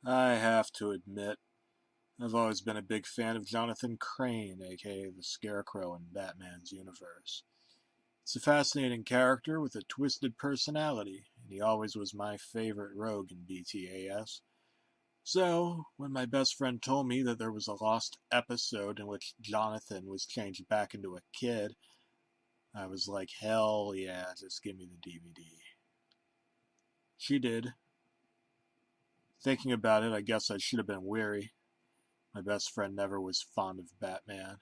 I have to admit, I've always been a big fan of Jonathan Crane, aka the Scarecrow in Batman's universe. It's a fascinating character with a twisted personality, and he always was my favorite rogue in BTAS. So, when my best friend told me that there was a lost episode in which Jonathan was changed back into a kid, I was like, hell yeah, just give me the DVD. She did. Thinking about it, I guess I should have been weary. My best friend never was fond of Batman.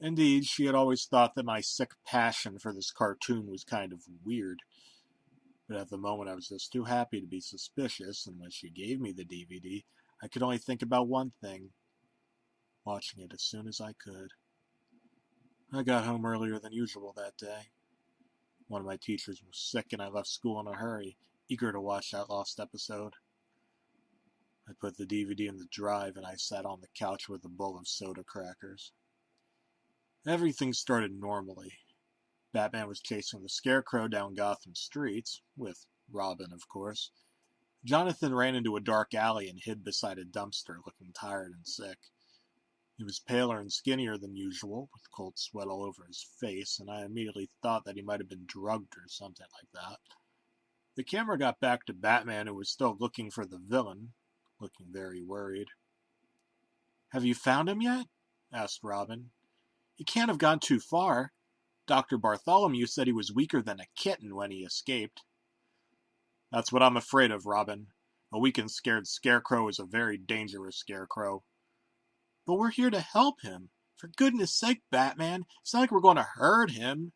Indeed, she had always thought that my sick passion for this cartoon was kind of weird. But at the moment I was just too happy to be suspicious, and when she gave me the DVD, I could only think about one thing: watching it as soon as I could. I got home earlier than usual that day. One of my teachers was sick, and I left school in a hurry, eager to watch that lost episode. I put the DVD in the drive, and I sat on the couch with a bowl of soda crackers. Everything started normally. Batman was chasing the Scarecrow down Gotham streets, with Robin, of course. Jonathan ran into a dark alley and hid beside a dumpster, looking tired and sick. He was paler and skinnier than usual, with cold sweat all over his face, and I immediately thought that he might have been drugged or something like that. The camera got back to Batman, who was still looking for the villain, looking very worried. "Have you found him yet?" asked Robin. "He can't have gone too far. Dr. Bartholomew said he was weaker than a kitten when he escaped." "That's what I'm afraid of, Robin. A weak and scared scarecrow is a very dangerous scarecrow." "But we're here to help him. For goodness sake, Batman, it's not like we're going to hurt him."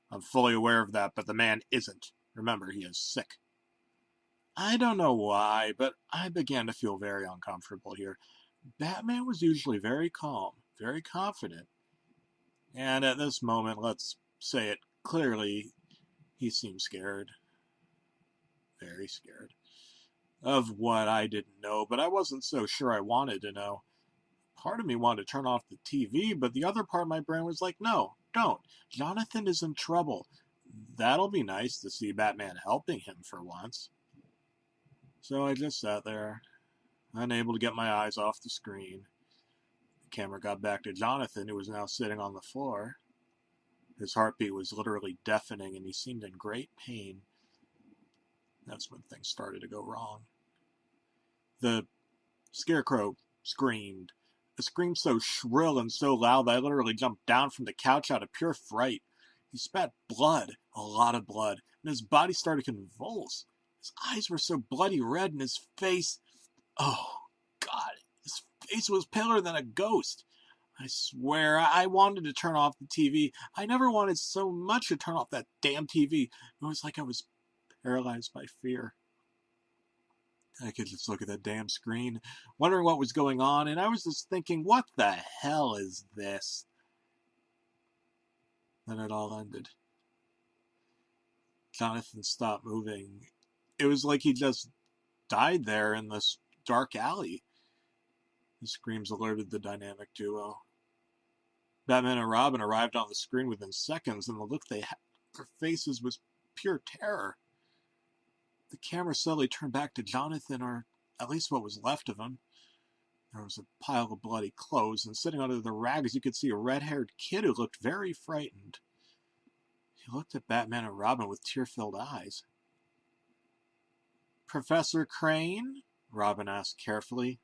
"I'm fully aware of that, but the man isn't. Remember, he is sick." I don't know why, but I began to feel very uncomfortable here. Batman was usually very calm, very confident, and at this moment, let's say it clearly, he seemed scared, very scared, of what I didn't know, but I wasn't so sure I wanted to know. Part of me wanted to turn off the TV, but the other part of my brain was like, no, don't. Jonathan is in trouble. That'll be nice to see Batman helping him for once. So I just sat there, unable to get my eyes off the screen. The camera got back to Jonathan, who was now sitting on the floor. His heartbeat was literally deafening, and he seemed in great pain. That's when things started to go wrong. The Scarecrow screamed. A scream so shrill and so loud that I literally jumped down from the couch out of pure fright. He spat blood, a lot of blood, and his body started to convulse. His eyes were so bloody red, and his face... Oh, God, his face was paler than a ghost. I swear, I wanted to turn off the TV. I never wanted so much to turn off that damn TV. It was like I was paralyzed by fear. I could just look at that damn screen, wondering what was going on, and I was just thinking, what the hell is this? Then it all ended. Jonathan stopped moving. It was like he just died there in this dark alley. The screams alerted the dynamic duo. Batman and Robin arrived on the screen within seconds, and the look they had on their faces was pure terror. The camera slowly turned back to Jonathan, or at least what was left of him. There was a pile of bloody clothes, and sitting under the rags you could see a red-haired kid who looked very frightened. He looked at Batman and Robin with tear-filled eyes. "Professor Crane?" Robin asked carefully.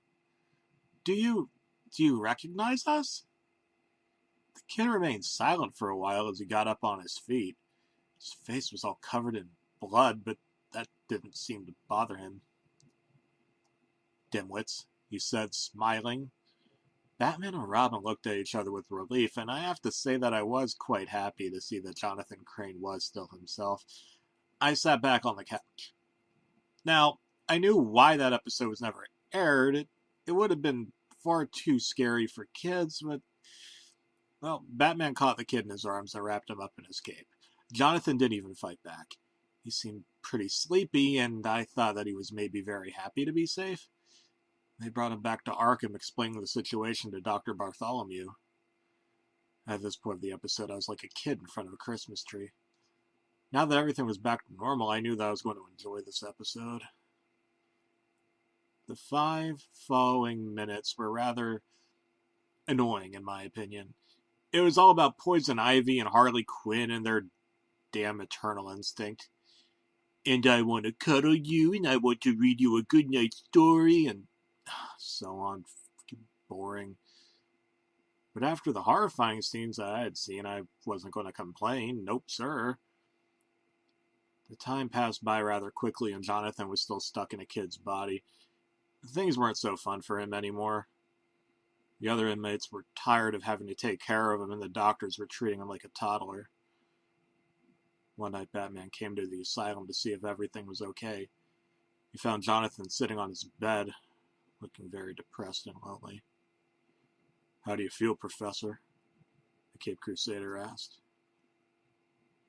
Do you recognize us?" The kid remained silent for a while as he got up on his feet. His face was all covered in blood, but that didn't seem to bother him. "Dimwits," he said, smiling. Batman and Robin looked at each other with relief, and I have to say that I was quite happy to see that Jonathan Crane was still himself. I sat back on the couch. Now, I knew why that episode was never aired. It would have been far too scary for kids, but, well, Batman caught the kid in his arms and wrapped him up in his cape. Jonathan didn't even fight back. He seemed pretty sleepy, and I thought that he was maybe very happy to be safe. They brought him back to Arkham, explaining the situation to Dr. Bartholomew. At this point of the episode, I was like a kid in front of a Christmas tree. Now that everything was back to normal, I knew that I was going to enjoy this episode. The 5 following minutes were rather annoying, in my opinion. It was all about Poison Ivy and Harley Quinn and their damn maternal instinct. And I want to cuddle you, and I want to read you a good night story, and so on. Boring. But after the horrifying scenes I had seen, I wasn't going to complain. Nope, sir. The time passed by rather quickly, and Jonathan was still stuck in a kid's body. Things weren't so fun for him anymore. The other inmates were tired of having to take care of him, and the doctors were treating him like a toddler. One night, Batman came to the asylum to see if everything was okay. He found Jonathan sitting on his bed, looking very depressed and lonely. "How do you feel, Professor?" the Cape Crusader asked.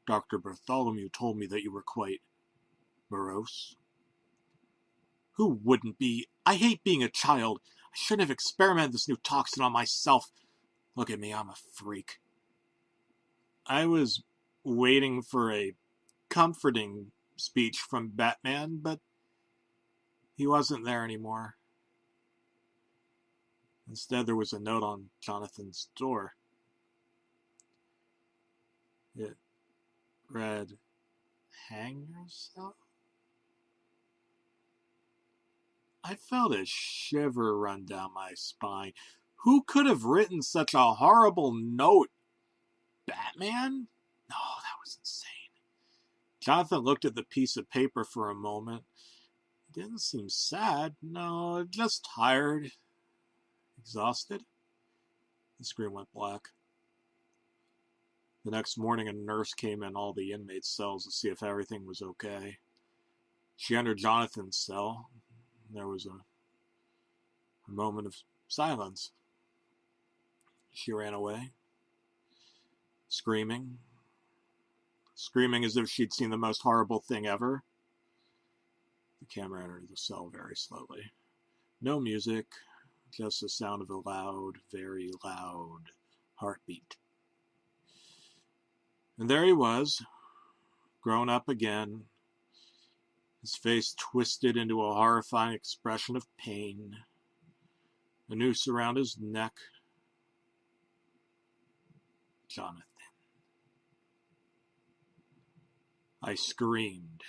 "Dr. Bartholomew told me that you were quite morose." "Who wouldn't be? I hate being a child. I shouldn't have experimented this new toxin on myself. Look at me, I'm a freak." I was waiting for a comforting speech from Batman, but he wasn't there anymore. Instead, there was a note on Jonathan's door. It read, "Hang yourself?" I felt a shiver run down my spine. Who could have written such a horrible note? Batman? No, that was insane. Jonathan looked at the piece of paper for a moment. He didn't seem sad. No, just tired. Exhausted. The screen went black. The next morning, a nurse came in all the inmates' cells to see if everything was okay. She entered Jonathan's cell. There was a moment of silence. She ran away, screaming as if she'd seen the most horrible thing ever. The camera entered the cell very slowly. No music, just the sound of a loud, very loud heartbeat. And there he was, grown up again, his face twisted into a horrifying expression of pain, a noose around his neck. Jonathan. I screamed.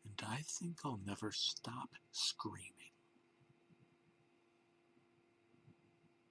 And I think I'll never stop screaming.